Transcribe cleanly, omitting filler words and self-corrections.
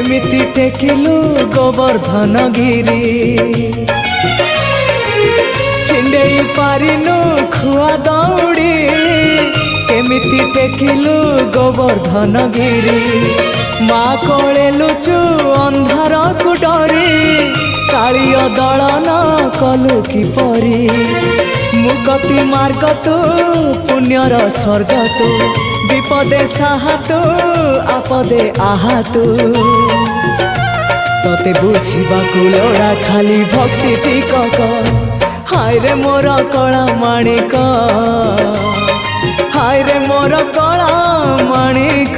एमिति टेकिलु गोवर्धन गिरी छिंडेई पारिनु खुआ दौड़ी केमिति टेकिलु गोवर्धन गिरी माँ कोले लुचु अंधार को डरी कालिय दलन कलु किपरी मुकति मार्ग तू पुण्यर स्वर्ग तू विपदे साहा तू आपदे आहा तू तते बुझिबाकु लोड़ा खाली भक्ति टिकक हाय रे मोर कला माणिक हाय रे मोर कला माणिक।